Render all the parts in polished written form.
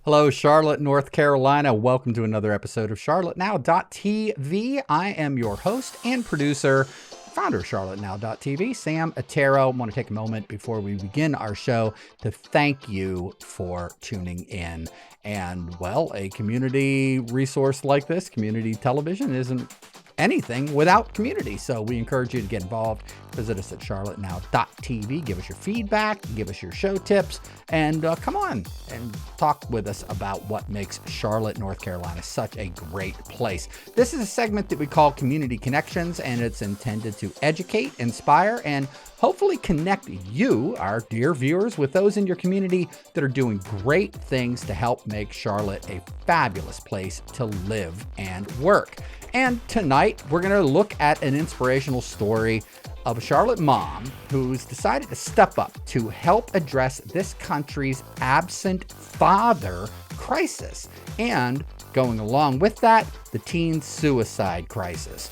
Hello, Charlotte, North Carolina. Welcome to another episode of CharlotteNow.tv. I am your host and producer, founder of CharlotteNow.tv, Sam Ettaro. I want to take a moment before we begin our show to thank you for tuning in. And, well, a community resource like this, community television, isn't anything without community. So we encourage you to get involved. Visit us at CharlotteNow.tv. Give us your feedback, give us your show tips, and come on and talk with us about what makes Charlotte, North Carolina such a great place. This is a segment that we call Community Connections, and it's intended to educate, inspire, and hopefully connect you, our dear viewers, with those in your community that are doing great things to help make Charlotte a fabulous place to live and work. And tonight, we're going to look at an inspirational story of a Charlotte mom who's decided to step up to help address this country's absent father crisis. And going along with that, the teen suicide crisis.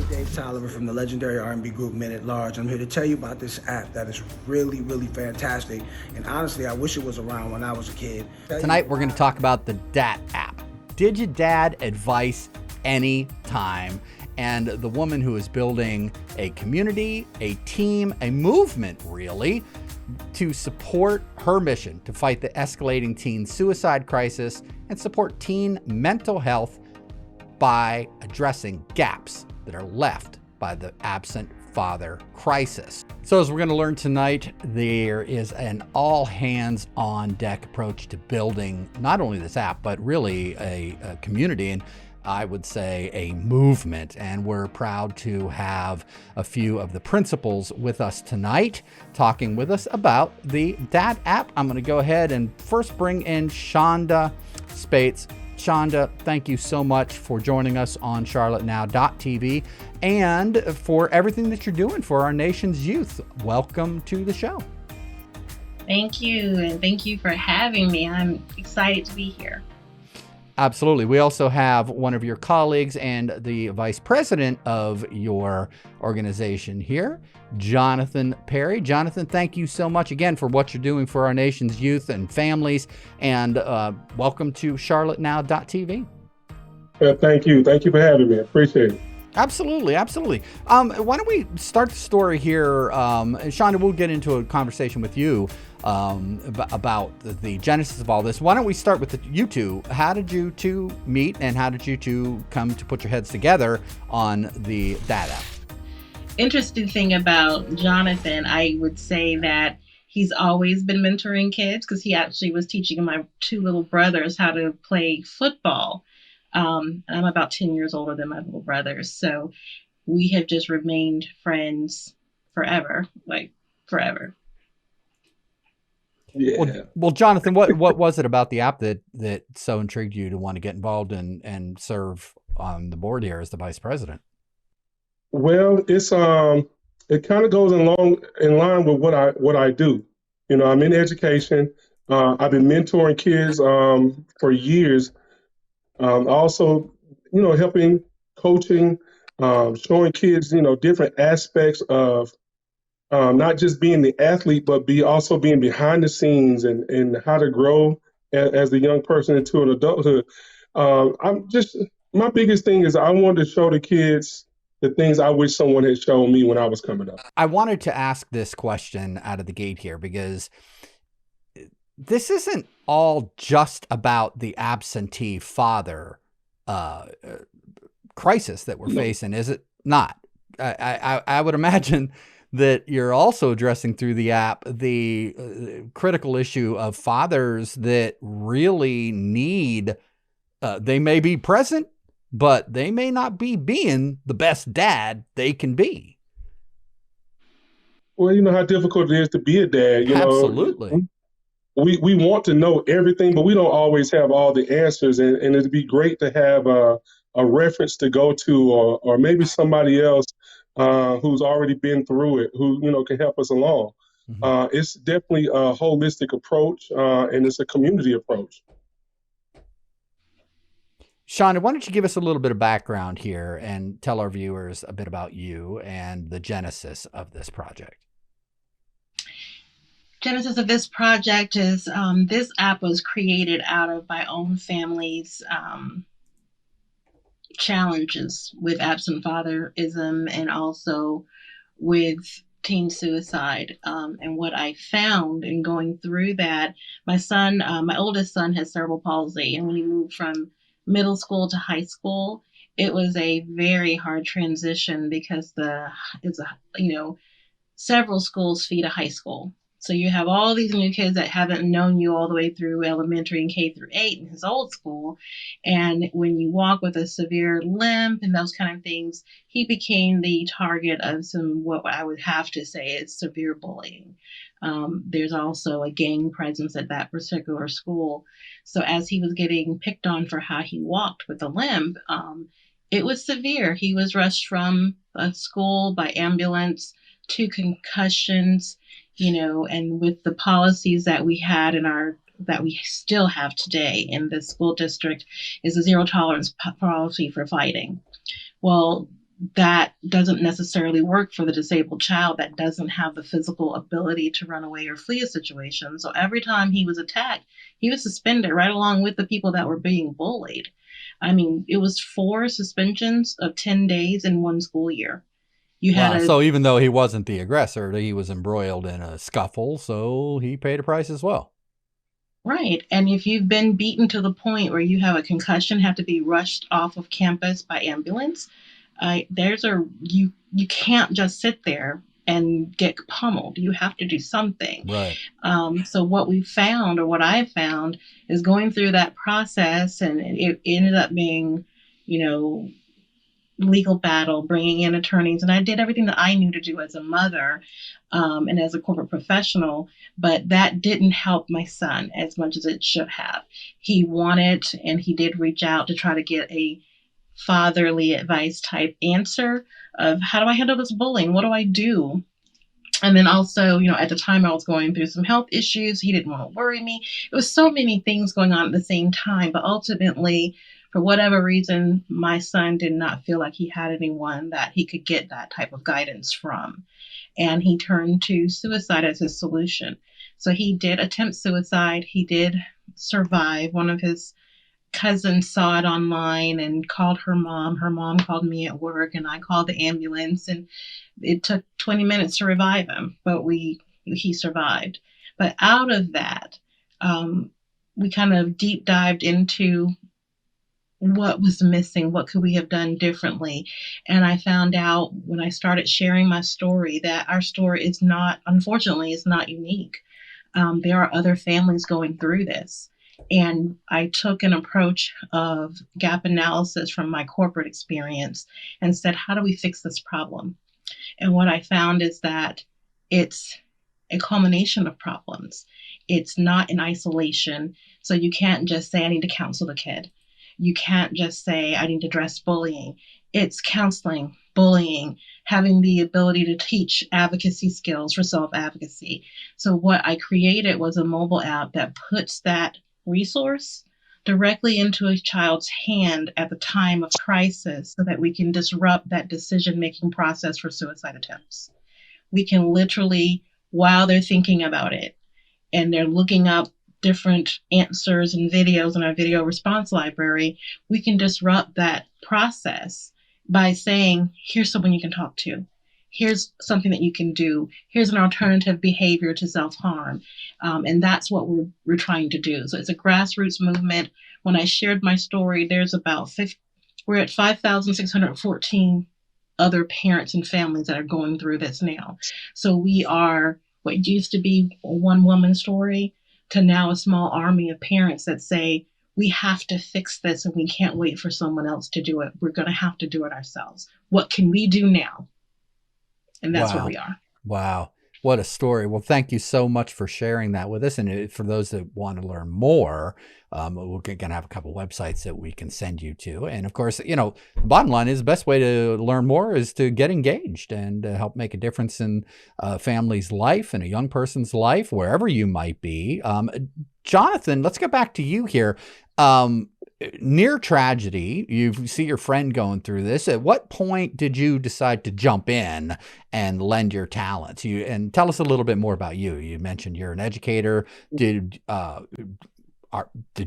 Dave Tolliver from the legendary R&B group Men at Large. I'm here to tell you about this app that is really, really fantastic. And honestly, I wish it was around when I was a kid. Tonight, we're going to talk about the DDAAT App. Digi-Dad Advice anytime. And the woman who is building a community, a team, a movement, really, to support her mission to fight the escalating teen suicide crisis and support teen mental health by addressing gaps that are left by the absent father crisis. So as we're going to learn tonight, there is an all hands on deck approach to building not only this app, but really a community, and I would say a movement. And we're proud to have a few of the principals with us tonight, talking with us about the DDAAT app. I'm going to go ahead and first bring in Chanda Spates. Chanda, thank you so much for joining us on CharlotteNow.tv and for everything that you're doing for our nation's youth. Welcome to the show. Thank you, and thank you for having me. I'm excited to be here. Absolutely. We also have one of your colleagues and the vice president of your organization here, Jonathan Perry. Jonathan, thank you so much again for what you're doing for our nation's youth and families, and welcome to CharlotteNow.tv. Thank you. Thank you for having me. I appreciate it. Absolutely, absolutely. Why don't we start the story here? Chanda, we'll get into a conversation with you about the genesis of all this. Why don't we start with you two? How did you two meet, and how did you two come to put your heads together on the DDAAT app? Interesting thing about Jonathan, I would say that he's always been mentoring kids because he actually was teaching my two little brothers how to play football. And I'm about 10 years older than my little brothers. So we have just remained friends forever, like forever. Yeah. Well, Jonathan, what was it about the app that so intrigued you to want to get involved and serve on the board here as the vice president? Well, it's it kind of goes in line with what I do. You know, I'm in education. I've been mentoring kids for years. Also, you know, helping, coaching, showing kids, you know, different aspects of not just being the athlete, but also being behind the scenes and how to grow as a young person into an adulthood. My biggest thing is I wanted to show the kids the things I wish someone had shown me when I was coming up. I wanted to ask this question out of the gate here because this isn't all just about the absentee father crisis that we're facing, is it not? I would imagine that you're also addressing through the app the critical issue of fathers that really need, they may be present, but they may not be being the best dad they can be. Well, you know how difficult it is to be a dad. Absolutely. We want to know everything, but we don't always have all the answers. And it'd be great to have a reference to go to, or maybe somebody else who's already been through it, who, you know, can help us along. Mm-hmm. It's definitely a holistic approach, and it's a community approach. Chanda, why don't you give us a little bit of background here and tell our viewers a bit about you and the genesis of this project? genesis of this project is this app was created out of my own family's challenges with absent fatherism and also with teen suicide. And what I found in going through that, my son, my oldest son has cerebral palsy. And when he moved from middle school to high school, it was a very hard transition because several schools feed a high school. So you have all these new kids that haven't known you all the way through elementary and K through 8 in his old school. And when you walk with a severe limp and those kind of things, he became the target of some, what I would have to say is severe bullying. There's also a gang presence at that particular school. So as he was getting picked on for how he walked with a limp, it was severe. He was rushed from a school by ambulance, 2 concussions, and with the policies that we had that we still have today in the school district is a zero tolerance policy for fighting. Well, that doesn't necessarily work for the disabled child that doesn't have the physical ability to run away or flee a situation. So every time he was attacked, he was suspended right along with the people that were being bullied. I mean, it was 4 suspensions of 10 days in 1 school year. So even though he wasn't the aggressor, he was embroiled in a scuffle, so he paid a price as well. Right. And if you've been beaten to the point where you have a concussion, have to be rushed off of campus by ambulance, you can't just sit there and get pummeled. You have to do something. Right. So what we found, or what I found, is going through that process, and it ended up being, legal battle, bringing in attorneys. And I did everything that I knew to do as a mother and as a corporate professional, but that didn't help my son as much as it should have. He wanted, and he did reach out to try to get a fatherly advice type answer of how do I handle this bullying? What do I do? And then also, at the time I was going through some health issues. He didn't want to worry me. It was so many things going on at the same time, but ultimately, for whatever reason, my son did not feel like he had anyone that he could get that type of guidance from. And he turned to suicide as his solution. So he did attempt suicide. He did survive. One of his cousins saw it online and called her mom. Her mom called me at work, and I called the ambulance. And it took 20 minutes to revive him, but he survived. But out of that, we kind of deep dived into what was missing, what could we have done differently. And I found out when I started sharing my story that our story is not, unfortunately, is not unique. There are other families going through this. And I took an approach of gap analysis from my corporate experience and said, how do we fix this problem? And what I found is that it's a culmination of problems. It's not in isolation. So you can't just say, I need to counsel the kid. You can't just say, I need to address bullying. It's counseling, bullying, having the ability to teach advocacy skills for self-advocacy. So what I created was a mobile app that puts that resource directly into a child's hand at the time of crisis so that we can disrupt that decision-making process for suicide attempts. We can literally, while they're thinking about it and they're looking up different answers and videos in our video response library, we can disrupt that process by saying, here's someone you can talk to. Here's something that you can do. Here's an alternative behavior to self-harm. And that's what we're trying to do. So it's a grassroots movement. When I shared my story, there's about we're at 5,614 other parents and families that are going through this now. So we are what used to be a one-woman story to now a small army of parents that say, we have to fix this and we can't wait for someone else to do it. We're going to have to do it ourselves. What can we do now? And that's where we are. Wow. What a story. Well, thank you so much for sharing that with us. And for those that want to learn more, we're going to have a couple websites that we can send you to. And of course, the bottom line is the best way to learn more is to get engaged and help make a difference in a family's life and a young person's life, wherever you might be. Jonathan, let's get back to you here. near tragedy. You see your friend going through this. At what point did you decide to jump in and lend your talents? And tell us a little bit more about you. You mentioned you're an educator. Did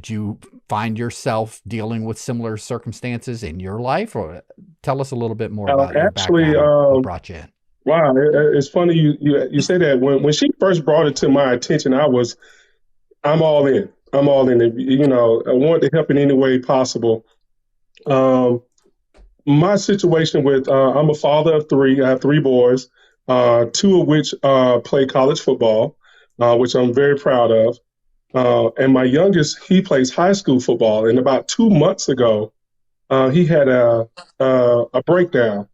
you find yourself dealing with similar circumstances in your life, or tell us a little bit more about your Actually, background, what brought you in? wow, it's funny you say that. When she first brought it to my attention, I'm all in. I'm all in. You know, I want to help in any way possible. My situation with I'm a father of three. I have three boys, two of which play college football, which I'm very proud of. And my youngest, he plays high school football. And about 2 months ago, he had a breakdown.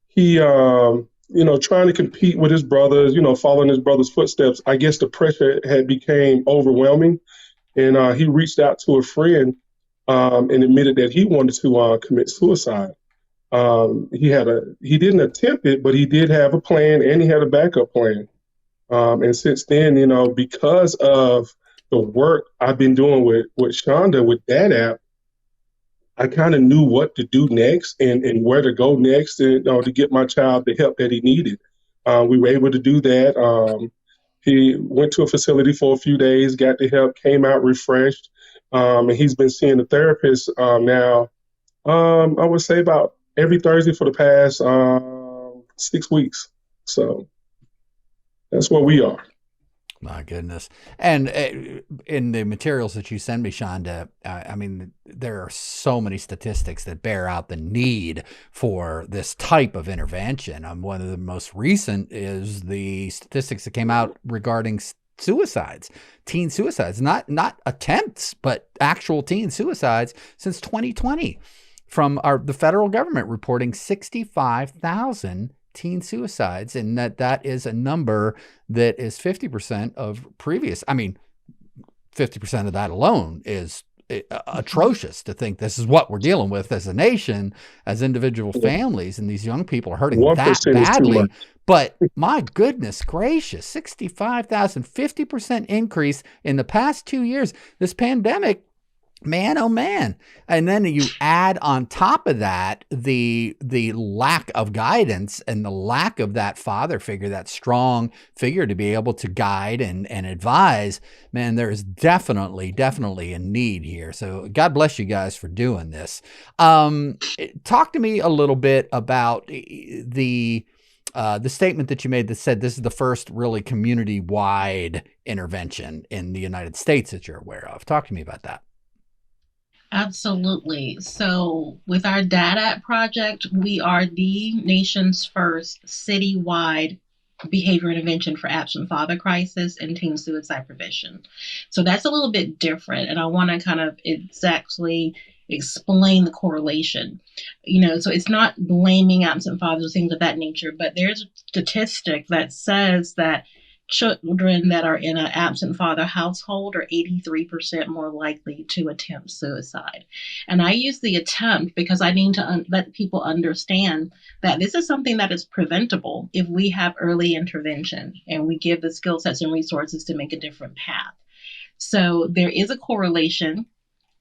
He, trying to compete with his brothers, following his brother's footsteps. I guess the pressure had became overwhelming, and he reached out to a friend and admitted that he wanted to commit suicide. He didn't attempt it, but he did have a plan, and he had a backup plan. And since then, because of the work I've been doing with Chanda with that app, I kind of knew what to do next and where to go next to get my child the help that he needed. We were able to do that. He went to a facility for a few days, got the help, came out refreshed, and he's been seeing a therapist now, I would say about every Thursday for the past 6 weeks. So that's where we are. My goodness. And in the materials that you send me, Chanda, I mean, there are so many statistics that bear out the need for this type of intervention. One of the most recent is the statistics that came out regarding suicides, teen suicides, not attempts, but actual teen suicides since 2020, from the federal government reporting 65,000 teen suicides, and that is a number that is 50% of previous. I mean, 50% of that alone is atrocious to think this is what we're dealing with as a nation, as individual families, and these young people are hurting that badly. But my goodness gracious, 65,000, 50% increase in the past 2 years. This pandemic, man, oh man. And then you add on top of that the lack of guidance and the lack of that father figure, that strong figure to be able to guide and advise. Man, there is definitely a need here. So God bless you guys for doing this. Talk to me a little bit about the statement that you made that said this is the first really community-wide intervention in the United States that you're aware of. Talk to me about that. Absolutely. So with our DDAAT project, we are the nation's first citywide behavior intervention for absent father crisis and teen suicide prevention. So that's a little bit different. And I want to kind of exactly explain the correlation. So it's not blaming absent fathers or things of that nature, but there's a statistic that says that children that are in an absent father household are 83% more likely to attempt suicide. And I use the attempt because I need to let people understand that this is something that is preventable if we have early intervention and we give the skill sets and resources to make a different path. So there is a correlation.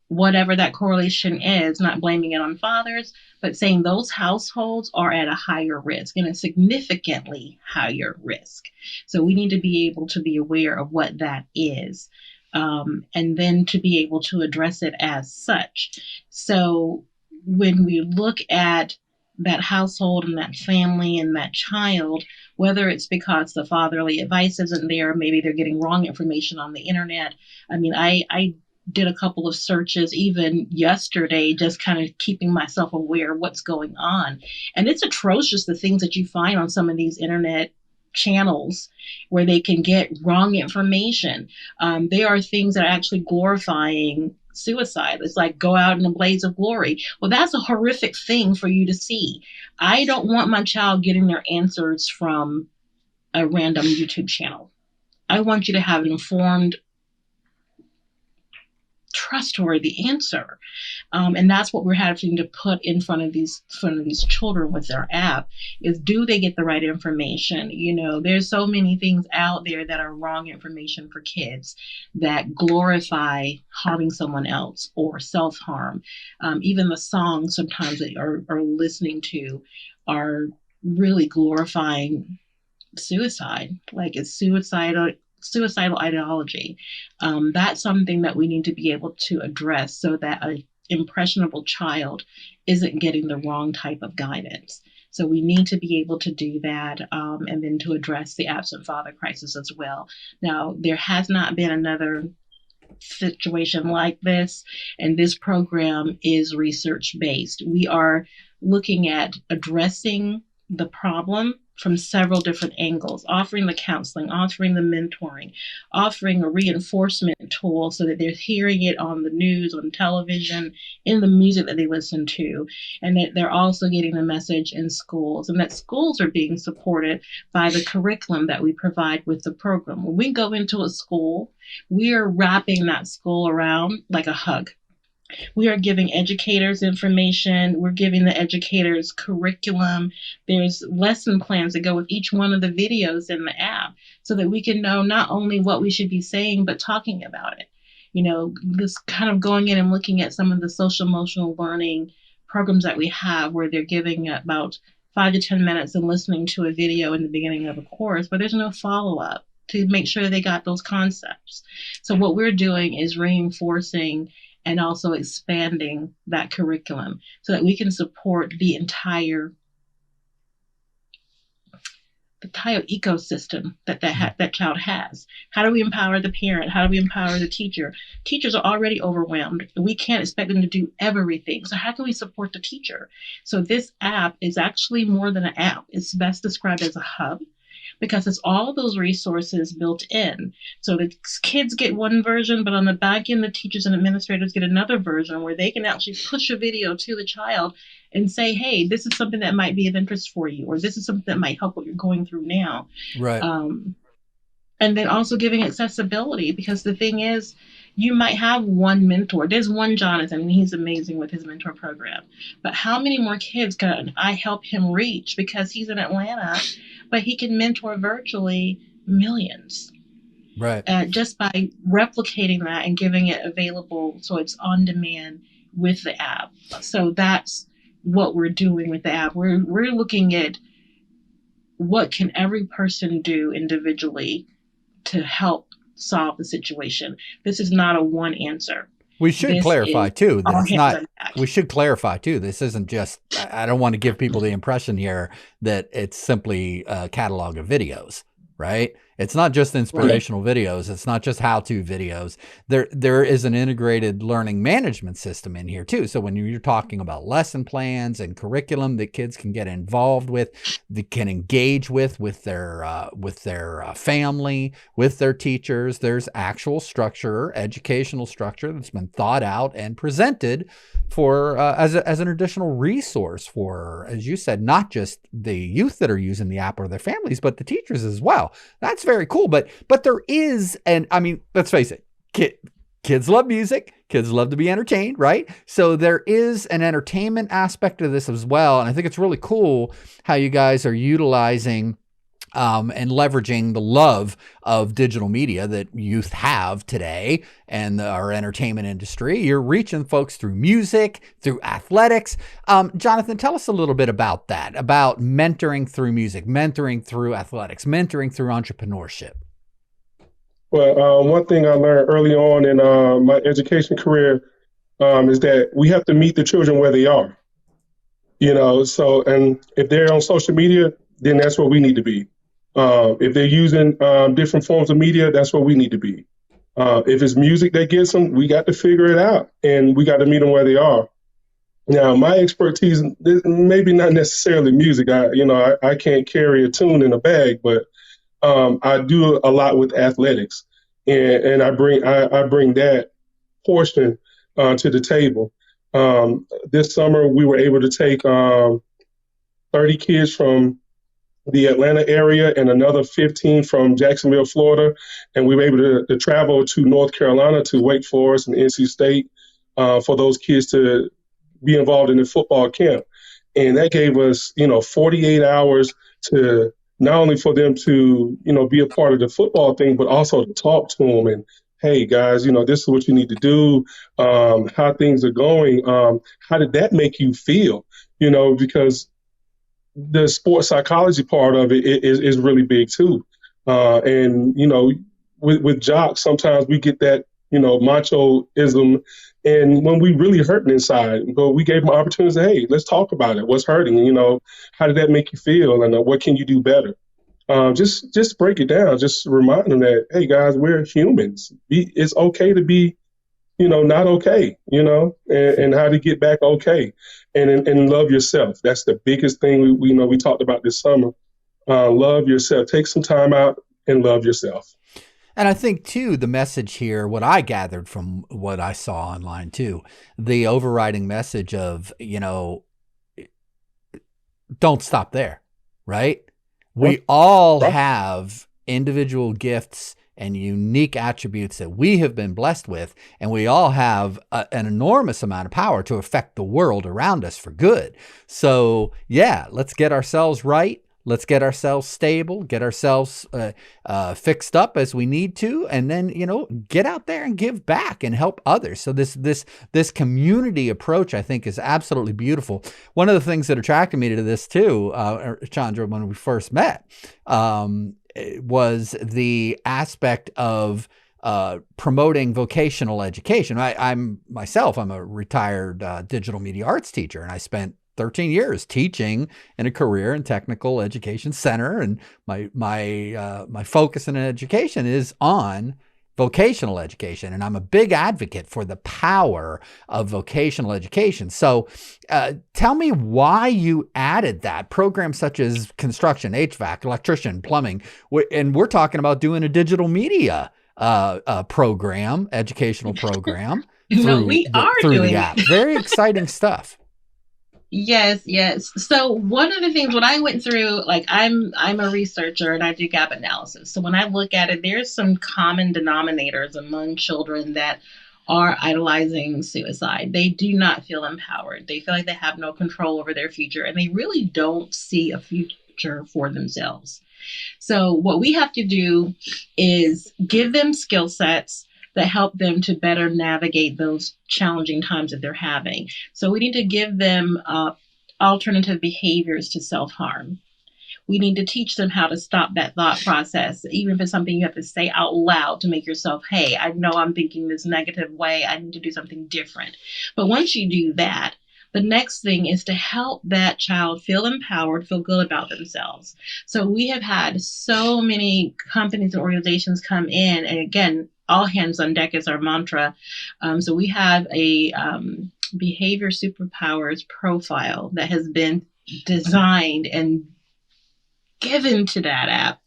Whatever that correlation is, not blaming it on fathers, but saying those households are at a higher risk and a significantly higher risk. So we need to be able to be aware of what that is, and then to be able to address it as such. So when we look at that household and that family and that child, whether it's because the fatherly advice isn't there, maybe they're getting wrong information on the internet. I mean, I did a couple of searches even yesterday, just kind of keeping myself aware of what's going on. And it's atrocious, the things that you find on some of these internet channels where they can get wrong information. There are things that are actually glorifying suicide. It's like go out in a blaze of glory. Well, that's a horrific thing for you to see. I don't want my child getting their answers from a random YouTube channel. I want you to have an informed, trustworthy answer. And that's what we're having to put in front of these children with our app is, do they get the right information? There's so many things out there that are wrong information for kids that glorify harming someone else or self-harm. Even the songs sometimes that are listening to are really glorifying suicide, like it's suicidal ideology. That's something that we need to be able to address so that an impressionable child isn't getting the wrong type of guidance. So we need to be able to do that, and then to address the absent father crisis as well. Now, there has not been another situation like this, and this program is research-based. We are looking at addressing the problem from several different angles, offering the counseling, offering the mentoring, offering a reinforcement tool so that they're hearing it on the news, on television, in the music that they listen to, and that they're also getting the message in schools, and that schools are being supported by the curriculum that we provide with the program. When we go into a school, we are wrapping that school around like a hug. We are giving educators information. We're giving the educators curriculum. There's lesson plans that go with each one of the videos in the app so that we can know not only what we should be saying, but talking about it. This kind of going in and looking at some of the social emotional learning programs that we have where they're giving about 5 to 10 minutes and listening to a video in the beginning of a course, but there's no follow-up to make sure they got those concepts. So what we're doing is reinforcing and also expanding that curriculum so that we can support the entire ecosystem that child has. How do we empower the parent? How do we empower the teacher? Teachers are already overwhelmed. We can't expect them to do everything. So how can we support the teacher? So this app is actually more than an app. It's best described as a hub, because it's all those resources built in. So the kids get one version, but on the back end, the teachers and administrators get another version where they can actually push a video to the child and say, hey, this is something that might be of interest for you, or this is something that might help what you're going through now. Right. And then also giving accessibility, because the thing is, you might have one mentor. There's one Jonathan, and he's amazing with his mentor program. But how many more kids can I help him reach? Because he's in Atlanta, but he can mentor virtually millions. Right. Just by replicating that and giving it available so it's on demand with the app. So that's what we're doing with the app. We're looking at what can every person do individually to help solve the situation. This is not a one answer. We should clarify too that it's not. We should clarify too. This isn't just. I don't want to give people the impression here that it's simply a catalog of videos, right? It's not just inspirational videos. It's not just how-to videos. There is an integrated learning management system in here too. So when you're talking about lesson plans and curriculum that kids can get involved with, that can engage with their family, with their teachers, there's actual structure, educational structure that's been thought out and presented for as an additional resource for, as you said, not just the youth that are using the app or their families, but the teachers as well. That's very cool. But there is, and I mean, let's face it, kids love music. Kids love to be entertained, right? So there is an entertainment aspect of this as well. And I think it's really cool how you guys are utilizing and leveraging the love of digital media that youth have today and our entertainment industry. You're reaching folks through music, through athletics. Jonathan, tell us a little bit about that, about mentoring through music, mentoring through athletics, mentoring through entrepreneurship. Well, one thing I learned early on in my education career is that we have to meet the children where they are. So, and if they're on social media, then that's where we need to be. If they're using different forms of media, that's where we need to be. If it's music that gets them, we got to figure it out, and we got to meet them where they are. Now, my expertise, maybe not necessarily music. I can't carry a tune in a bag, but I do a lot with athletics, and I bring that portion to the table. This summer, we were able to take 30 kids from the Atlanta area and another 15 from Jacksonville, Florida. And we were able to travel to North Carolina, to Wake Forest and NC State, for those kids to be involved in the football camp. And that gave us, 48 hours to not only for them to, be a part of the football thing, but also to talk to them and, hey, guys, this is what you need to do, how things are going. How did that make you feel? Because the sports psychology part of it is really big too. And, with jocks, sometimes we get that, machoism, and when we really hurting inside, but we gave them opportunities to, hey, let's talk about it. What's hurting? How did that make you feel? And what can you do better? Just break it down. Just remind them that, hey, guys, we're humans. It's okay to be, not okay, and how to get back okay, and love yourself. That's the biggest thing we talked about this summer. Love yourself. Take some time out and love yourself. And I think, too, the message here, what I gathered from what I saw online, too, the overriding message of, don't stop there, right? We all have individual gifts and unique attributes that we have been blessed with, and we all have an enormous amount of power to affect the world around us for good. So, yeah, let's get ourselves right. Let's get ourselves stable, get ourselves fixed up as we need to, and then, get out there and give back and help others. So this community approach, I think, is absolutely beautiful. One of the things that attracted me to this too, Chandra, when we first met, was the aspect of promoting vocational education. I'm a retired digital media arts teacher, and I spent 13 years teaching in a career and technical education center. And my focus in education is on vocational education. And I'm a big advocate for the power of vocational education. So tell me why you added that. Programs such as construction, HVAC, electrician, plumbing, and we're talking about doing a digital media program, educational program. through the app. Very exciting stuff. Yes. So one of the things when I went through, like I'm a researcher and I do gap analysis. So when I look at it, there's some common denominators among children that are idolizing suicide. They do not feel empowered. They feel like they have no control over their future, and they really don't see a future for themselves. So what we have to do is give them skill sets that help them to better navigate those challenging times that they're having. So we need to give them alternative behaviors to self-harm. We need to teach them how to stop that thought process, even if it's something you have to say out loud to make yourself, hey, I know I'm thinking this negative way. I need to do something different. But once you do that, the next thing is to help that child feel empowered, feel good about themselves. So we have had so many companies and organizations come in, and again, all hands on deck is our mantra. So we have a behavior superpowers profile that has been designed and given to that app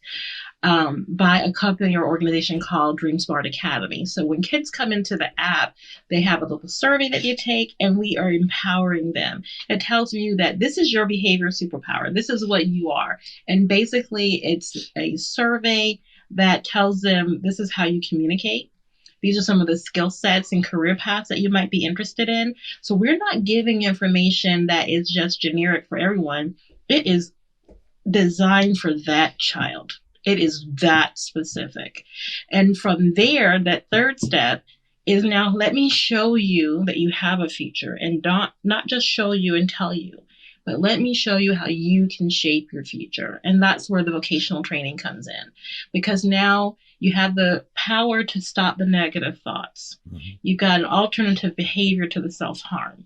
by a company or organization called Dream Smart Academy. So when kids come into the app, they have a little survey that you take, and we are empowering them. It tells you that this is your behavior superpower. This is what you are. And basically, it's a survey that tells them this is how you communicate. These are some of the skill sets and career paths that you might be interested in. So we're not giving information that is just generic for everyone. It is designed for that child. It is that specific. And from there, that third step is now let me show you that you have a future, and not just show you and tell you, but let me show you how you can shape your future. And that's where the vocational training comes in, because now you have the power to stop the negative thoughts. Mm-hmm. You've got an alternative behavior to the self-harm.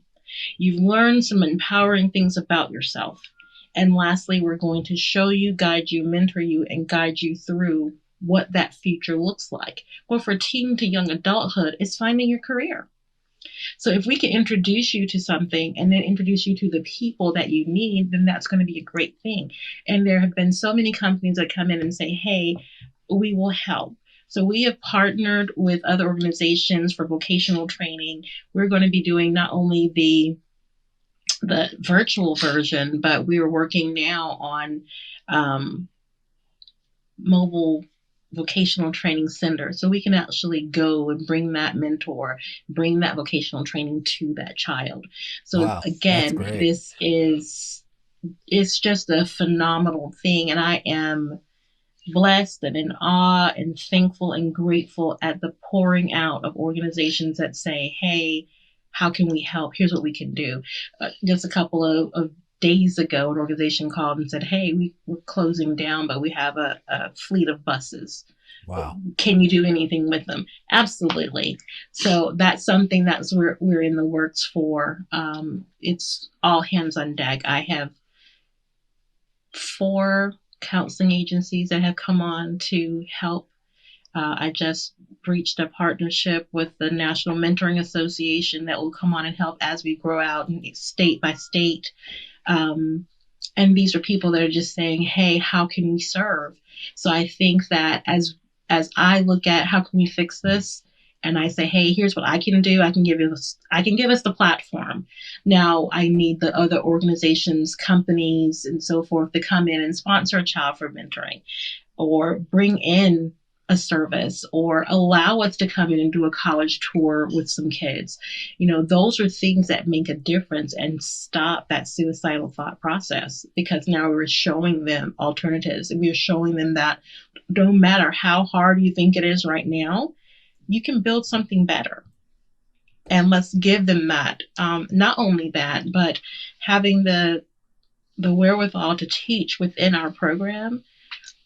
You've learned some empowering things about yourself. And lastly, we're going to show you, guide you, mentor you, and guide you through what that future looks like. Well, for teen to young adulthood, it's finding your career. So if we can introduce you to something and then introduce you to the people that you need, then that's going to be a great thing. And there have been so many companies that come in and say, hey, we will help. So we have partnered with other organizations for vocational training. We're going to be doing not only the virtual version, but we are working now on mobile vocational training center, so we can actually go and bring that mentor, bring that vocational training to that child. So Wow, that's again, great. it's just a phenomenal thing, and I am blessed and in awe and thankful and grateful at the pouring out of organizations that say, hey, how can we help? Here's what we can do. Just a couple of days ago, an organization called and said, hey, we're closing down, but we have a fleet of buses. Wow. Can you do anything with them? Absolutely. So that's something that's we're in the works for. It's all hands on deck. I have 4 counseling agencies that have come on to help. I just reached a partnership with the National Mentoring Association that will come on and help as we grow out state by state. And these are people that are just saying, hey, how can we serve? So I think that as I look at how can we fix this, and I say, hey, here's what I can do. I can give us the platform. Now I need the other organizations, companies, and so forth to come in and sponsor a child for mentoring, or bring in a service, or allow us to come in and do a college tour with some kids. Those are things that make a difference and stop that suicidal thought process, because now we're showing them alternatives, and we're showing them that no matter how hard you think it is right now, you can build something better. And let's give them that. Not only that, but having the wherewithal to teach within our program.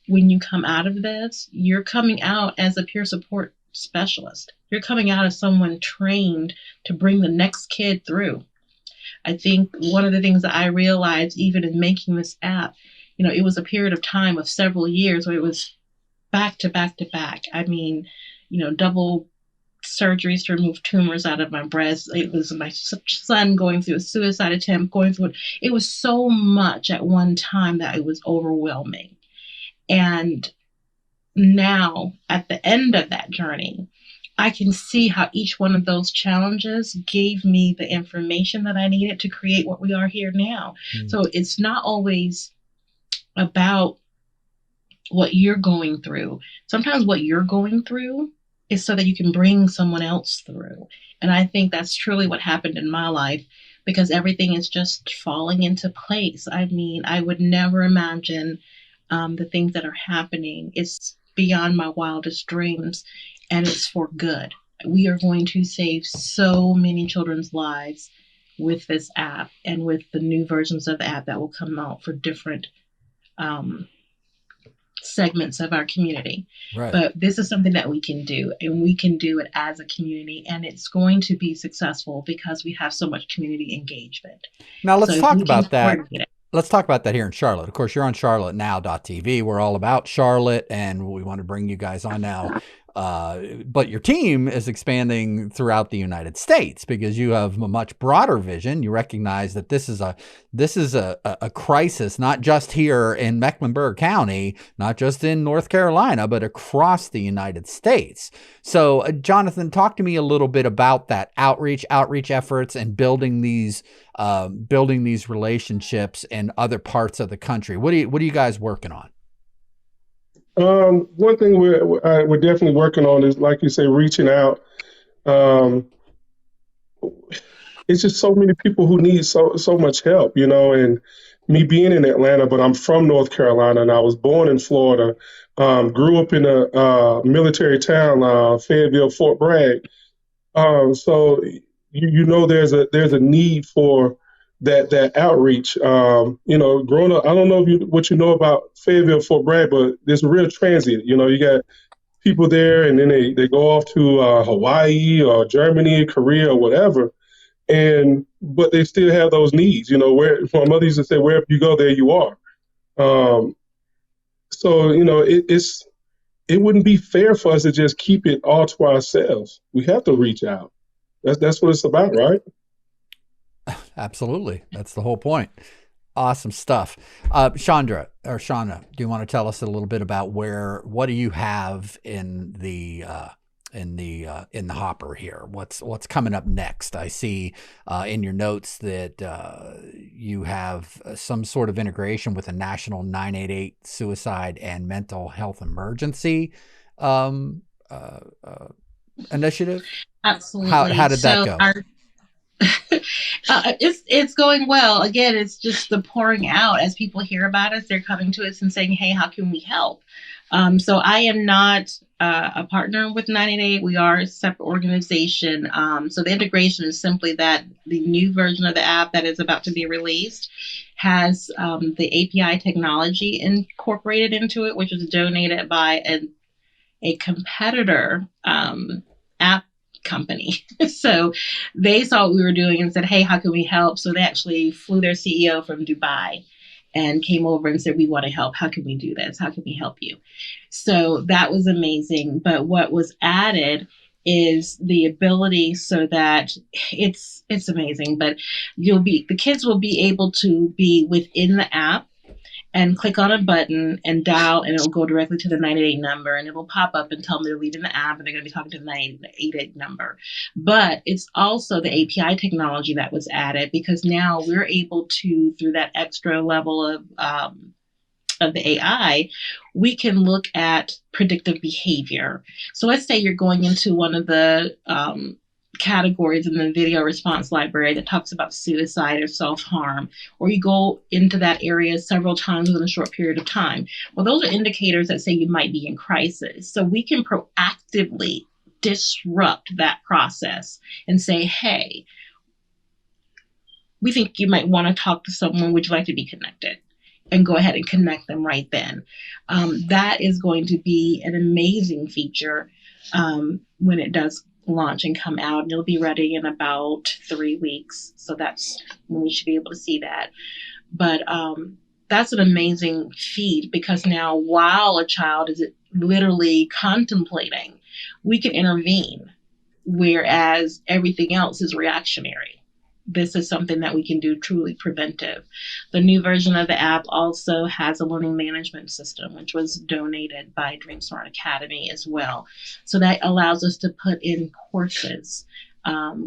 When you come out of this, you're coming out as a peer support specialist. You're coming out as someone trained to bring the next kid through. I think one of the things that I realized even in making this app, it was a period of time of several years where it was back to back to back. I mean, double surgeries to remove tumors out of my breast. It was my son going through a suicide attempt, it was so much at one time that it was overwhelming. And now at the end of that journey, I can see how each one of those challenges gave me the information that I needed to create what we are here now. So it's not always about what you're going through. Sometimes what you're going through is so that you can bring someone else through. And I think that's truly what happened in my life, because everything is just falling into place. I mean, I would never imagine the things that are happening. It's beyond my wildest dreams, and it's for good. We are going to save so many children's lives with this app, and with the new versions of the app that will come out for different segments of our community. Right. But this is something that we can do, and we can do it as a community, and it's going to be successful because we have so much community engagement. Now let's talk about that. It. Let's talk about that here in Charlotte. Of course, you're on charlottenow.tv. We're all about Charlotte, and we want to bring you guys on now. But your team is expanding throughout the United States because you have a much broader vision. You recognize that this is a crisis, not just here in Mecklenburg County, not just in North Carolina, but across the United States. So, Jonathan, talk to me a little bit about that outreach efforts and building these relationships in other parts of the country. What are you guys working on? One thing we're definitely working on is, like you say, reaching out. It's just so many people who need so much help, and me being in Atlanta, but I'm from North Carolina and I was born in Florida, grew up in a military town, Fayetteville, Fort Bragg. So there's a need for that outreach. Growing up, I don't know what you know about Fayetteville, Fort Bragg, but there's a real transit. You got people there, and then they go off to Hawaii or Germany, Korea, or whatever. But they still have those needs. Where my mother used to say, wherever you go, there you are. So it wouldn't be fair for us to just keep it all to ourselves. We have to reach out. That's what it's about, right? Absolutely. That's the whole point. Awesome stuff. Chanda, do you want to tell us a little bit about what do you have in the in the hopper here? What's coming up next? I see in your notes that you have some sort of integration with a national 988 suicide and mental health emergency initiative. Absolutely. How did that go? It's going well. Again, it's just the pouring out. As people hear about us, they're coming to us and saying, "Hey, how can we help?" So I am not a partner with 988. We are a separate organization. So the integration is simply that the new version of the app that is about to be released has the API technology incorporated into it, which was donated by a competitor app company. So they saw what we were doing and said, "Hey, how can we help?" So they actually flew their CEO from Dubai and came over and said, "We want to help. How can we do this? How can we help you?" So that was amazing. But what was added is the ability so that it's amazing, but the kids will be able to be within the app and click on a button and dial, and it'll go directly to the 988 number, and it will pop up and tell them they're leaving the app and they're going to be talking to the 988 number. But it's also the API technology that was added, because now we're able to, through that extra level of the AI, we can look at predictive behavior. So let's say you're going into one of the categories in the video response library that talks about suicide or self-harm, or you go into that area several times within a short period of time. Well, those are indicators that say you might be in crisis. So we can proactively disrupt that process and say, "Hey, we think you might want to talk to someone. Would you like to be connected?" And go ahead and connect them right then. That is going to be an amazing feature when it does launch and come out, and it'll be ready in about 3 weeks. So that's when we should be able to see that. But that's an amazing feat, because now while a child is literally contemplating, we can intervene, whereas everything else is reactionary. This is something that we can do truly preventive. The new version of the app also has a learning management system, which was donated by Dream Smart Academy as well. So that allows us to put in courses.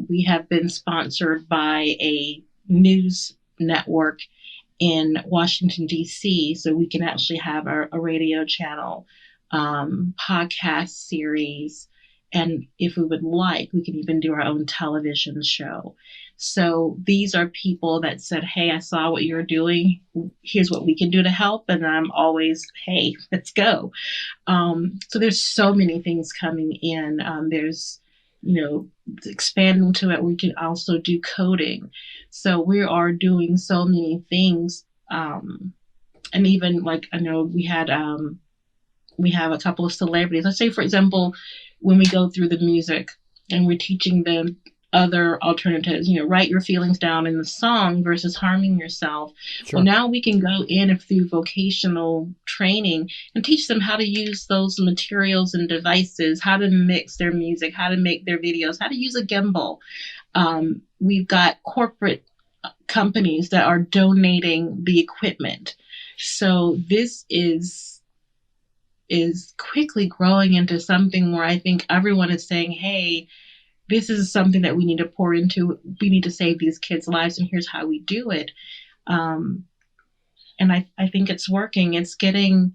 We have been sponsored by a news network in Washington, D.C., so we can actually have a radio channel, podcast series, and if we would like, we can even do our own television show. So these are people that said, "Hey, I saw what you're doing. Here's what we can do to help." And I'm always, "Hey, let's go." So there's so many things coming in. There's, expanding to it. We can also do coding. So we are doing so many things. And even I know we have a couple of celebrities. Let's say, for example, when we go through the music and we're teaching them other alternatives, write your feelings down in the song versus harming yourself. Sure. Well, now we can go in through vocational training and teach them how to use those materials and devices, how to mix their music, how to make their videos, how to use a gimbal. We've got corporate companies that are donating the equipment. So this is quickly growing into something where I think everyone is saying, "Hey, this is something that we need to pour into. We need to save these kids' lives, and here's how we do it." And I think it's working. It's getting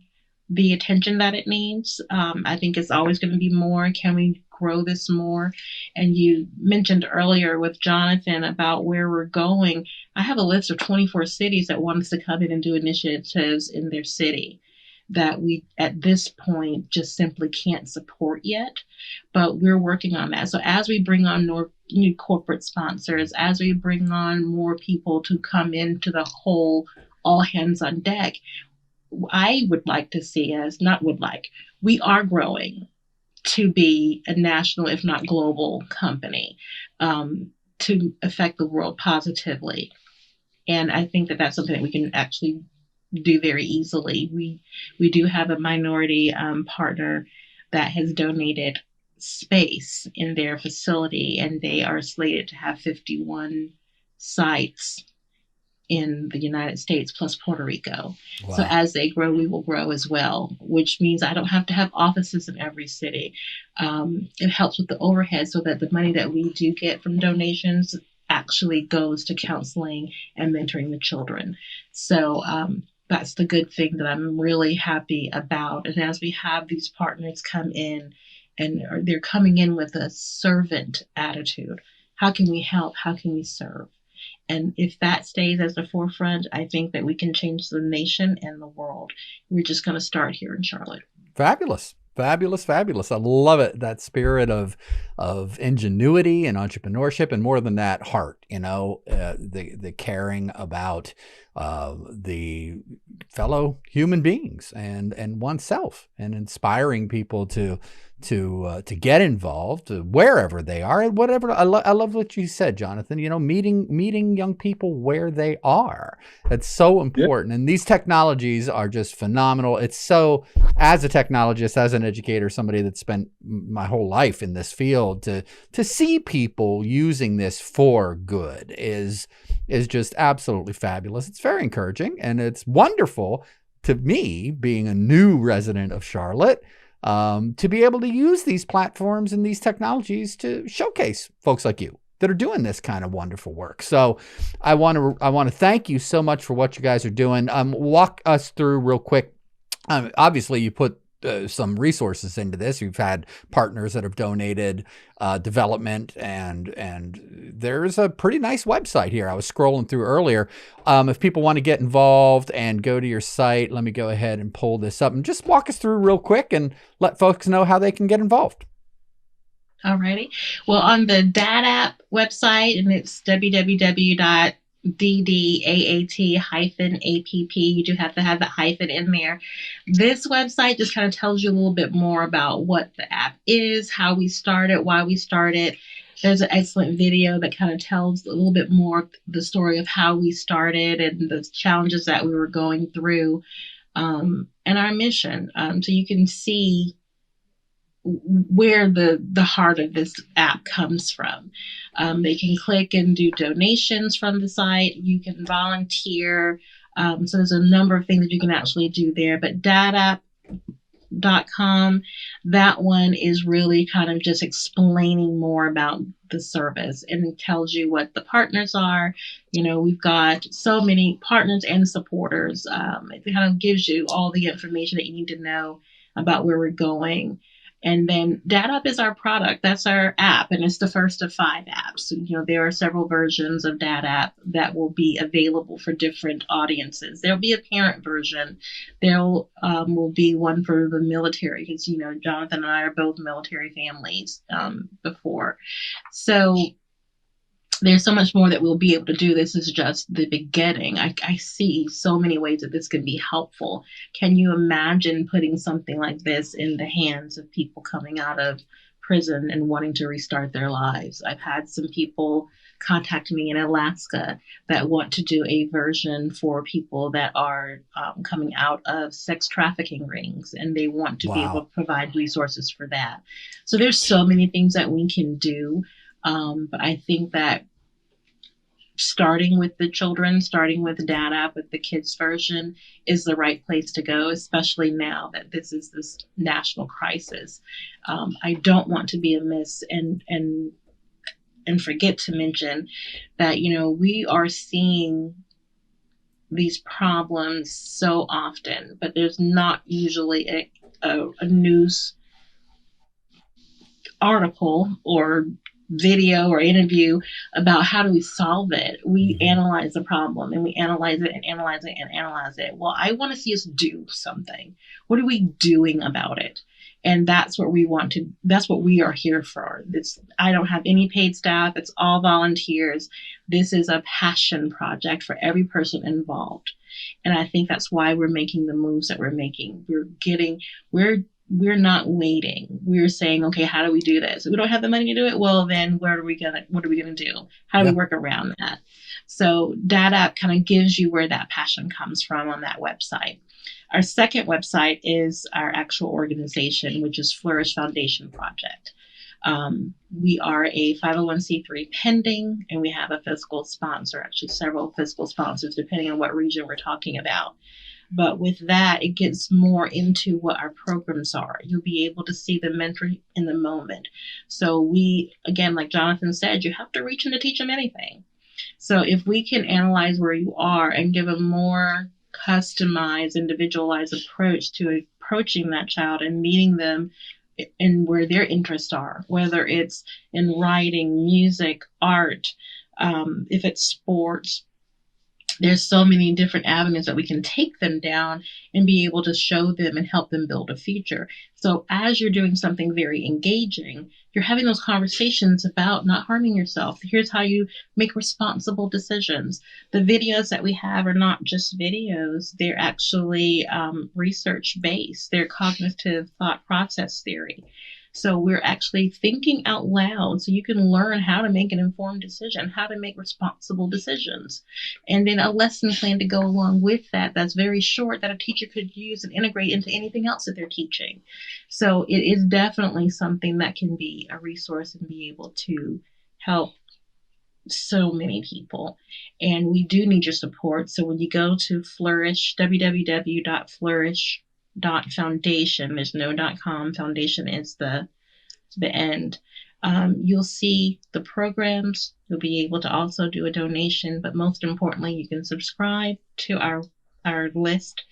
the attention that it needs. I think it's always going to be more. Can we grow this more? And you mentioned earlier with Jonathan about where we're going. I have a list of 24 cities that want us to come in and do initiatives in their city that we, at this point, just simply can't support yet, but we're working on that. So as we bring on new corporate sponsors, as we bring on more people to come into the whole all hands on deck, I would like to see us, we are growing to be a national, if not global company, to affect the world positively. And I think that that's something that we can actually do very easily. We do have a minority partner that has donated space in their facility, and they are slated to have 51 sites in the United States plus Puerto Rico. Wow. So as they grow, we will grow as well, which means I don't have to have offices in every city. It helps with the overhead so that the money that we do get from donations actually goes to counseling and mentoring the children. So that's the good thing that I'm really happy about. And as we have these partners come in, and they're coming in with a servant attitude, how can we help? How can we serve? And if that stays as the forefront, I think that we can change the nation and the world. We're just going to start here in Charlotte. Fabulous. Fabulous, fabulous. I love it. That spirit of ingenuity and entrepreneurship, and more than that, heart, the caring about the fellow human beings and oneself, and inspiring people to get involved wherever they are, whatever. I love what you said, Jonathan. Meeting young people where they are. It's so important. Yep. And these technologies are just phenomenal. It's so, as a technologist, as an educator, somebody that spent my whole life in this field, to see people using this for good is just absolutely fabulous. It's very encouraging, and it's wonderful to me, being a new resident of Charlotte, to be able to use these platforms and these technologies to showcase folks like you that are doing this kind of wonderful work. So I want to thank you so much for what you guys are doing. Walk us through real quick. Obviously, you put some resources into this. You've had partners that have donated development, and there's a pretty nice website here. I was scrolling through earlier. If people want to get involved and go to your site, let me go ahead and pull this up and just walk us through real quick and let folks know how they can get involved. Alrighty. Well, on the DDAAT App website, and it's www.DDAAT-app, you do have to have the hyphen in there. This website just kind of tells you a little bit more about what the app is, how we started, why we started. There's an excellent video that kind of tells a little bit more the story of how we started and the challenges that we were going through, and our mission. So you can see where the heart of this app comes from. They can click and do donations from the site. You can volunteer. So there's a number of things that you can actually do there. But dadapp.com, that one is really kind of just explaining more about the service, and it tells you what the partners are. We've got so many partners and supporters. It kind of gives you all the information that you need to know about where we're going. And then DDAAT is our product. That's our app, and it's the first of 5 apps. There are several versions of DDAAT that will be available for different audiences. There'll be a parent version. There will be one for the military, because Jonathan and I are both military families before. So there's so much more that we'll be able to do. This is just the beginning. I see so many ways that this can be helpful. Can you imagine putting something like this in the hands of people coming out of prison and wanting to restart their lives? I've had some people contact me in Alaska that want to do a version for people that are coming out of sex trafficking rings, and they want to be able to provide resources for that. So there's so many things that we can do. But I think that starting with the children, starting with DDAAT, with the kids version, is the right place to go, especially now that this is this national crisis. I don't want to be amiss and forget to mention that, we are seeing these problems so often, but there's not usually a news article or video or interview about how do we solve it. We analyze the problem, and we analyze it and analyze it and analyze it. Well, I want to see us do something. What are we doing about it? And that's what we are here for. I don't have any paid staff. It's all volunteers. This is a passion project for every person involved. And I think that's why we're making the moves that we're making. We're not waiting. We're saying, okay, how do we do this? If we don't have the money to do it, well, then what are we gonna do? How do we work around that? So DDAAT kind of gives you where that passion comes from on that website. Our second website is our actual organization, which is Flourish Foundation Project. We are a 501c3 pending, and we have a fiscal sponsor, actually several fiscal sponsors, depending on what region we're talking about. But with that, it gets more into what our programs are. You'll be able to see the mentor in the moment. So we, again, like Jonathan said, you have to reach in to teach them anything. So if we can analyze where you are and give a more customized, individualized approach to approaching that child and meeting them in where their interests are, whether it's in writing, music, art, if it's sports, there's so many different avenues that we can take them down and be able to show them and help them build a future. So as you're doing something very engaging, you're having those conversations about not harming yourself. Here's how you make responsible decisions. The videos that we have are not just videos. They're actually research-based. They're cognitive thought process theory. So we're actually thinking out loud so you can learn how to make an informed decision, how to make responsible decisions. And then a lesson plan to go along with that that's very short that a teacher could use and integrate into anything else that they're teaching. So it is definitely something that can be a resource and be able to help so many people. And we do need your support. So when you go to Flourish, www.flourish.foundation, there's no .com, foundation is the end. You'll see the programs. You'll be able to also do a donation, but most importantly, you can subscribe to our list.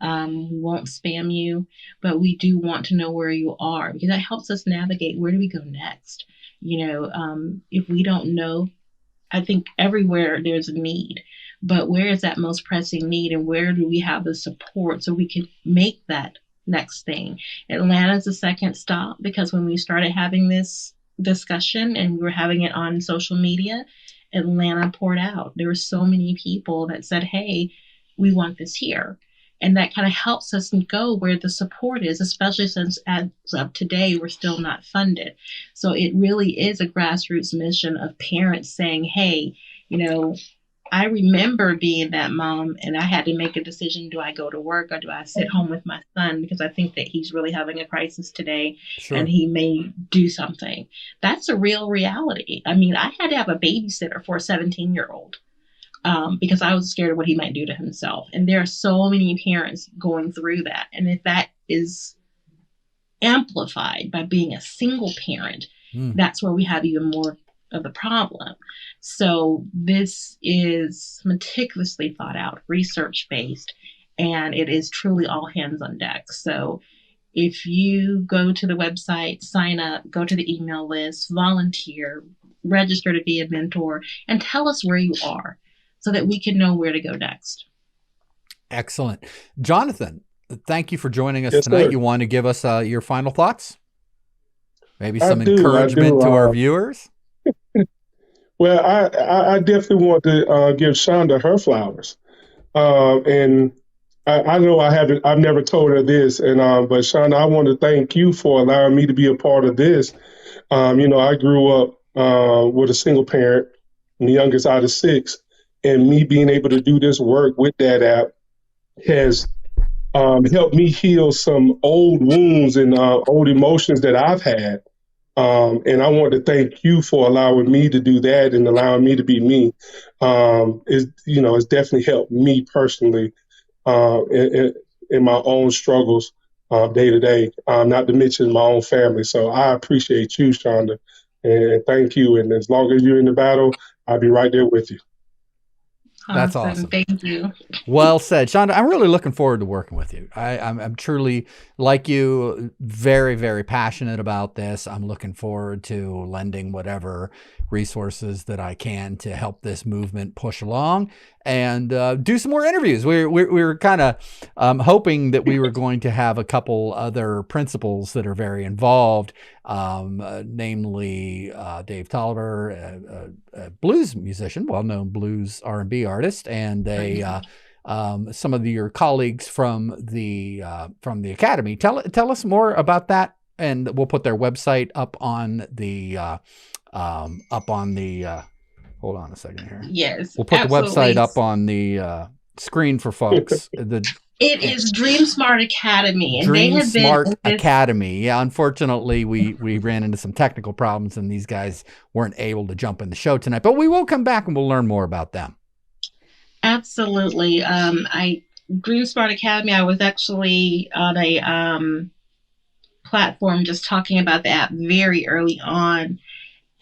We won't spam you, but we do want to know where you are because that helps us navigate where do we go next. If we don't know, I think everywhere there's a need, but where is that most pressing need and where do we have the support so we can make that next thing? Atlanta's the second stop because when we started having this discussion and we were having it on social media, Atlanta poured out. There were so many people that said, hey, we want this here. And that kind of helps us go where the support is, especially since as of today, we're still not funded. So it really is a grassroots mission of parents saying, hey, I remember being that mom and I had to make a decision. Do I go to work or do I sit home with my son? Because I think that he's really having a crisis today. Sure. And he may do something. That's a real reality. I mean, I had to have a babysitter for a 17-year-old. Because I was scared of what he might do to himself. And there are so many parents going through that. And if that is amplified by being a single parent, that's where we have even more of the problem. So this is meticulously thought out, research-based, and it is truly all hands on deck. So if you go to the website, sign up, go to the email list, volunteer, register to be a mentor, and tell us where you are, so that we can know where to go next. Excellent. Jonathan, thank you for joining us yes, tonight. Sir. You want to give us your final thoughts? Maybe some encouragement to our viewers? Well, I definitely want to give Chanda her flowers. And I know I've never told her this, but Chanda, I want to thank you for allowing me to be a part of this. I grew up with a single parent, and the youngest out of 6. And me being able to do this work with that app has helped me heal some old wounds and old emotions that I've had. And I want to thank you for allowing me to do that and allowing me to be me. It's definitely helped me personally in my own struggles day to day, not to mention my own family. So I appreciate you, Chanda, and thank you. And as long as you're in the battle, I'll be right there with you. That's awesome. Thank you. Well said, Chanda. I'm really looking forward to working with you. I'm truly, like you, very, very passionate about this. I'm looking forward to lending whatever resources that I can to help this movement push along and do some more interviews. We were kind of hoping that we were going to have a couple other principals that are very involved, namely Dave Tolliver, a blues musician, well-known blues R&B artist, and some of your colleagues from the academy. Tell us more about that, and we'll put their website up on the hold on a second here. Yes, we'll put absolutely. the website up on the screen for folks. It is Dream Smart Academy, and they Dream have been Smart in this. Academy. Yeah, unfortunately, we ran into some technical problems, and these guys weren't able to jump in the show tonight. But we will come back, and we'll learn more about them. Absolutely. Dream Smart Academy, I was actually on a platform just talking about the app very early on.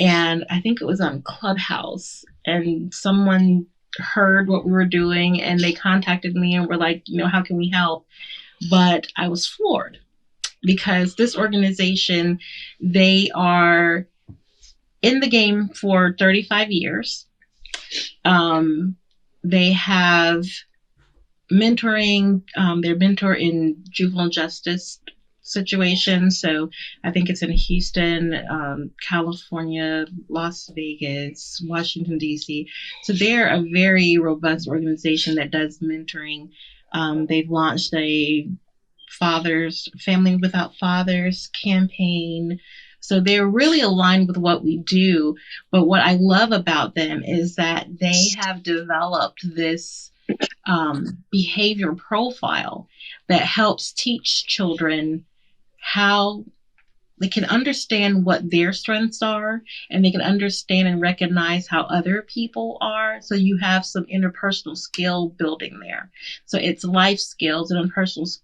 And I think it was on Clubhouse. And someone heard what we were doing and they contacted me and were like, how can we help? But I was floored because this organization, they are in the game for 35 years. They have mentoring, their mentor in juvenile justice situations. So I think it's in Houston, California, Las Vegas, Washington, D.C. So they're a very robust organization that does mentoring. They've launched a Family Without Fathers campaign. So they're really aligned with what we do. But what I love about them is that they have developed this behavior profile that helps teach children how they can understand what their strengths are, and they can understand and recognize how other people are. So you have some interpersonal skill building there. So it's life skills and interpersonal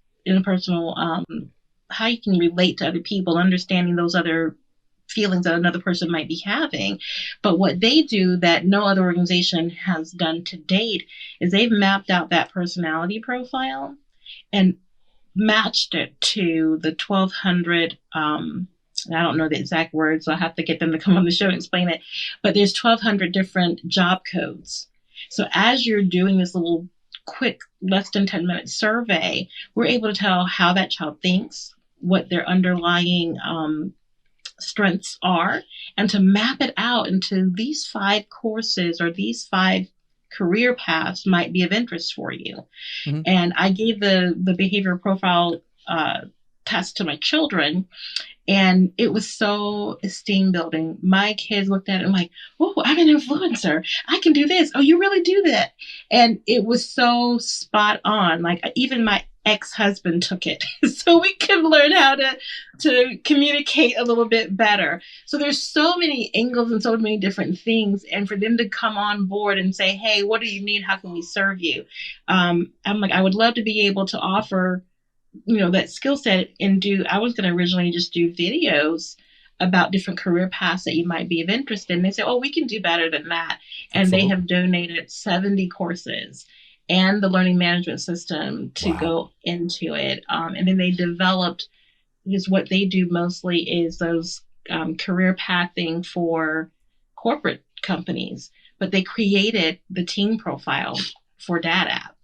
how you can relate to other people, understanding those other feelings that another person might be having. But what they do that no other organization has done to date is they've mapped out that personality profile and matched it to the 1,200, I don't know the exact words, so I have to get them to come on the show and explain it, but there's 1,200 different job codes. So as you're doing this little quick, less than 10-minute survey, we're able to tell how that child thinks, what their underlying strengths are, and to map it out into these 5 courses or these 5 career paths might be of interest for you. Mm-hmm. And I gave the behavior profile test to my children, and it was so esteem building. My kids looked at it and like, oh, I'm an influencer. I can do this. Oh, you really do that. And it was so spot on. Like even my ex-husband took it so we can learn how to communicate a little bit better. So there's so many angles and so many different things. And for them to come on board and say, hey, what do you need? How can we serve you? I'm like, I would love to be able to offer that skill set and I was going to originally just do videos about different career paths that you might be of interest in. They say, oh, we can do better than that. And Absolutely. They have donated 70 courses and the learning management system to go into it. And then they developed, because what they do mostly is those career pathing for corporate companies, but they created the teen profile for DDAAT App,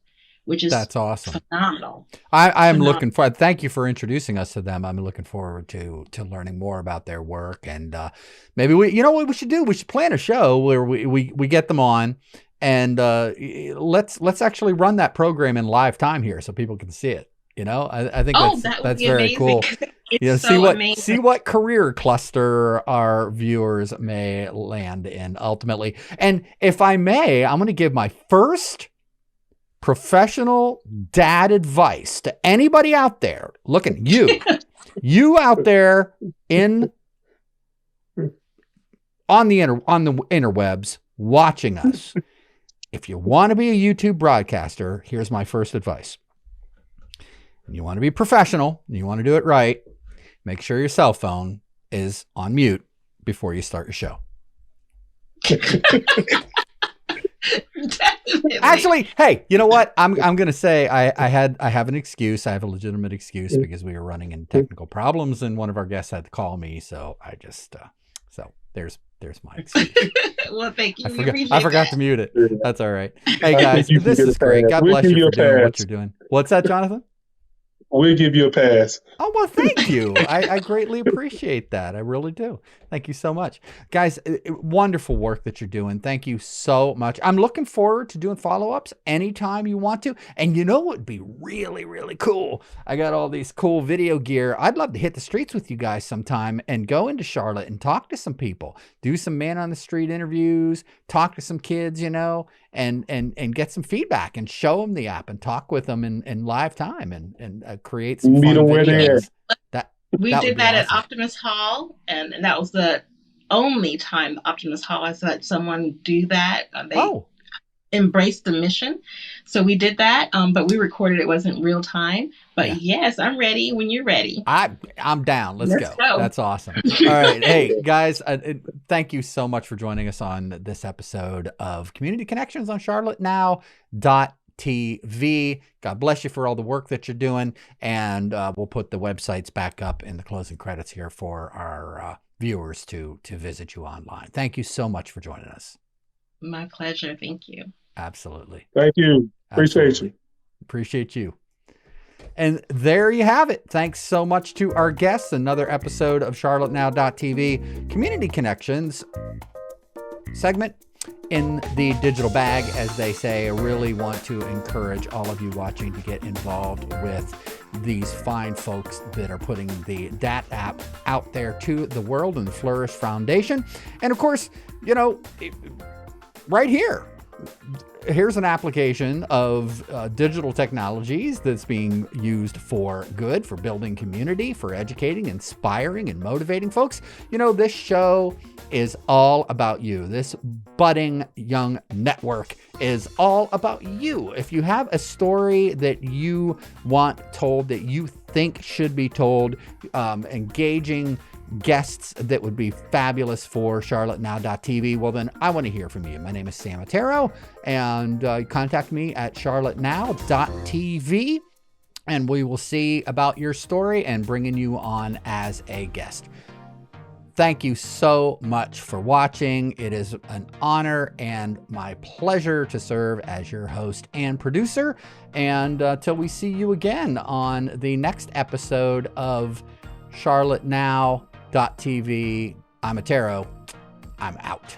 which is that's awesome, phenomenal. I'm looking for. Thank you for introducing us to them. I'm looking forward to learning more about their work, and maybe what we should do. We should plan a show where we get them on, and let's actually run that program in live time here so people can see it. I think that's very cool. See what career cluster our viewers may land in ultimately. And if I may, I'm going to give my first professional dad advice to anybody out there. Looking, you out there on the interwebs watching us. If you want to be a YouTube broadcaster, here's my first advice. You want to be professional, and you want to do it right, make sure your cell phone is on mute before you start your show. Actually, hey, you know what? I'm going to say I have an excuse. I have a legitimate excuse because we were running into technical problems and one of our guests had to call me. So I just, there's my excuse. Well, thank you. I forgot to mute it. That's all right. Hey guys, this is great. God bless you for doing what you're doing. What's that, Jonathan? We'll give you a pass. Oh, well, thank you. I greatly appreciate that. I really do. Thank you so much. Guys, wonderful work that you're doing. Thank you so much. I'm looking forward to doing follow-ups anytime you want to. And you know what would be really, really cool? I got all these cool video gear. I'd love to hit the streets with you guys sometime and go into Charlotte and talk to some people. Do some man-on-the-street interviews, talk to some kids, and get some feedback and show them the app and talk with them in live time and create some Meet fun them where they're videos. We That did would be that at awesome. Optimus Hall, and that was the only time Optimus Hall has let someone do that. They embraced the mission. So we did that, but we recorded it. Wasn't real time. But yes, I'm ready when you're ready. I'm down. Let's go. That's awesome. All right. Hey, guys, thank you so much for joining us on this episode of Community Connections on charlottenow.tv. God bless you for all the work that you're doing. And we'll put the websites back up in the closing credits here for our viewers to visit you online. Thank you so much for joining us. My pleasure. Thank you. Absolutely. Thank you. Appreciate you. Appreciate you. And there you have it. Thanks so much to our guests. Another episode of CharlotteNow.tv Community Connections segment in the digital bag, as they say. I really want to encourage all of you watching to get involved with these fine folks that are putting the DAT app out there to the world and the Flourish Foundation. And of course, you know, right here's an application of digital technologies that's being used for good, for building community, for educating, inspiring, and motivating folks. You know, this show is all about you. This budding young network is all about you. If you have a story that you want told, that you think should be told, engaging guests that would be fabulous for CharlotteNow.tv, well, then I want to hear from you. My name is Sam Ettaro, and contact me at CharlotteNow.tv, and we will see about your story and bringing you on as a guest. Thank you so much for watching. It is an honor and my pleasure to serve as your host and producer. And till we see you again on the next episode of CharlotteNow.tv, I'm Ettaro. I'm out.